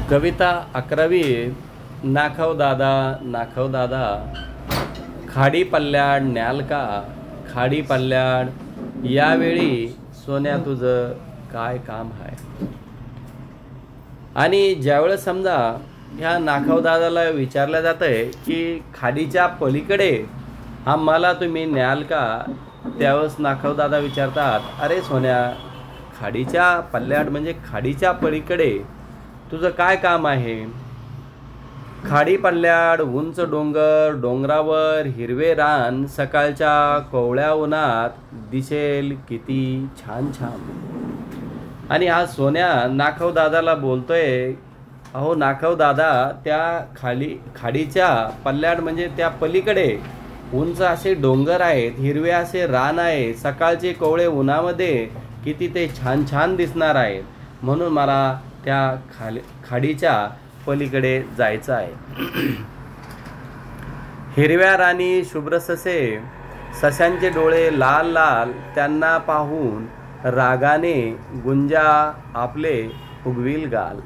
कविता 11वी. नाखव दादा नाखव दादा, खाडी पल्ल्याड न्याल का खाडी पल्ल्याड, यावेळी सोन्या तुझं काय काम आहे. आणि ज्यावेळेस समजा ह्या नाखव दादाला विचारलं जातंय की खाडीच्या पलीकडे आम्हाला तुम्ही न्याल का, त्यावेळेस नाखव दादा विचारतात, अरे सोन्या, खाडीच्या पल्ल्याड म्हणजे खाडीच्या पलीकडे तुझं काय काम आहे. खाडी पल्ल्याड उंच डोंगर, डोंगरावर हिरवे रान, सकाळच्या कोवळ्या उन्हात दिसेल किती छान छान. आणि हा सोन्या नाखव दादाला बोलतोय, अहो नाखव दादा, त्या खाडीच्या पल्ल्याड म्हणजे त्या पलीकडे उंच असे डोंगर आहेत, हिरवे असे रान आहे, सकाळचे कोवळे उन्हामध्ये किती ते छान छान दिसणार आहेत, म्हणून मला त्या खाडीच्या पलीकडे जायचं आहे. हिरव्या रानी शुभ्र ससे, सशांचे डोळे लाल लाल, त्यांना पाहून रागाने गुंजा आपले उगविल गाल.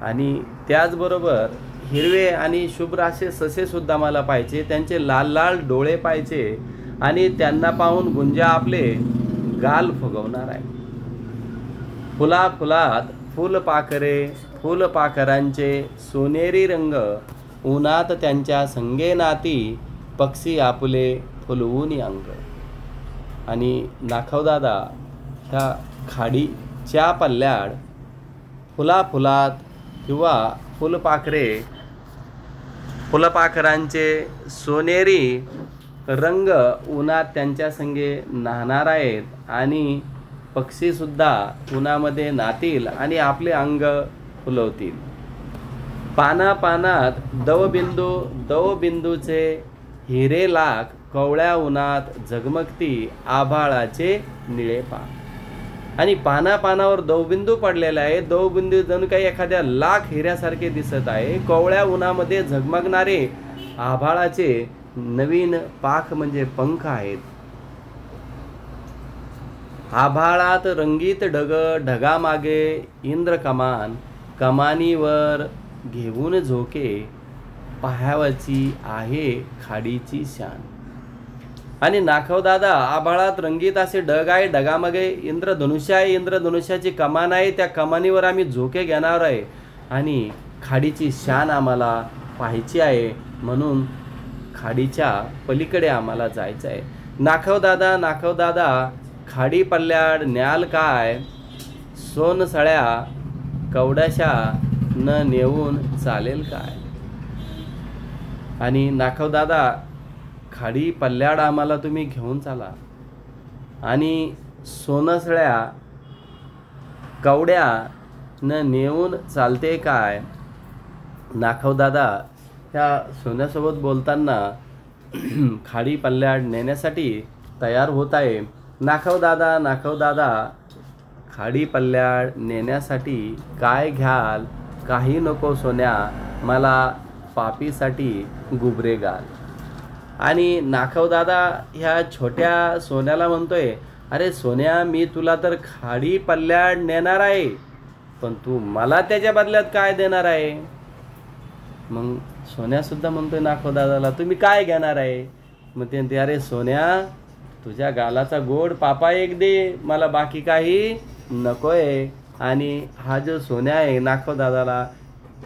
आणि त्याचबरोबर हिरवे आणि शुभ्र असे ससे सुद्धा मला पाहिजे, त्यांचे लाल लाल डोळे पाहिजे, आणि त्यांना पाहून गुंजा आपले गाल फुगवणार आहे. फुला फुलात फुलपाखरे, फुलपाखरांचे सोनेरी रंग, उन्हात त्यांच्या संगे नाती, पक्षी आपले फुलवून अंग. आणि नाखवदादा ह्या खाडीच्या पल्ल्याड फुला फुलात किंवा फुलपाखरांचे सोनेरी रंग, उन्हात त्यांच्या संगे नाहणार आहेत, आणि पक्षीसुद्धा उन्हामध्ये नातील आणि आपले अंग फुलवतील. पाना पानात दवबिंदू, दवबिंदूचे हिरे लाख, कवळ्या उन्हात झगमगती आभाळाचे निळे पान. आणि पाना पानावर दवबिंदू पडलेला आहे, दवबिंदू जणू काही एखाद्या लाख हिऱ्यासारखे दिसत आहे. कवळ्या उन्हामध्ये झगमगणारे आभाळाचे नवीन पाख म्हणजे पंख आहेत. आभाळात रंगीत ढग, ढगामागे इंद्र कमान, कमानीवर घेऊन झोके, पाहावची आहे खाडीची शान. आणि नाखवदादा, आभाळात रंगीत असे ढग आहे, ढगामागे इंद्रधनुष्य आहे, इंद्रधनुष्याची कमान आहे, त्या कमानीवर आम्ही झोके घेणार आहे, आणि खाडीची शान आम्हाला पाहायची आहे, म्हणून खाडीच्या पलीकडे आम्हाला जायचं आहे. नाखवदादा नाखवदादा, खाडी पल्ल्याड न्याल काय, सोनसळ्या कवड्याशा न नेऊन चालेल काय. आणि नाखवदादा, खाडी पल्ल्याड आम्हाला तुम्ही घेऊन चाला, आणि सोनसळ्या कवड्या न नेऊन चालते काय. नाखवदादा ह्या सोन्यासोबत बोलताना खाडी पल्ल्याड नेण्यासाठी तयार होत आहे. नाखवदादा नाखवदादा, खाडी पल्ल्याड नेण्यासाठी काय घ्याल, काही नको सोन्या, मला पापीसाठी गुबरे गाल. आणि नाखवदादा ह्या छोट्या सोन्याला म्हणतोय, अरे सोन्या, मी तुला तर खाडी पल्ल्याड नेणार आहे, पण तू मला त्याच्या बदल्यात काय देणार आहे. मग सोन्यासुद्धा म्हणतोय नाखवदादाला, तुम्ही काय घेणार आहे. मग ते म्हणते, अरे सोन्या, तुझ्या गालाचा गोड पापा एक दे, मला बाकी काही नकोय. आणि हा जो सोन्या आहे नाखवदादाला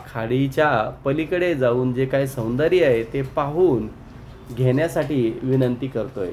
खाडीच्या पलीकडे जाऊन जे काही सौंदर्य आहे ते पाहून घेण्यासाठी विनंती करतोय.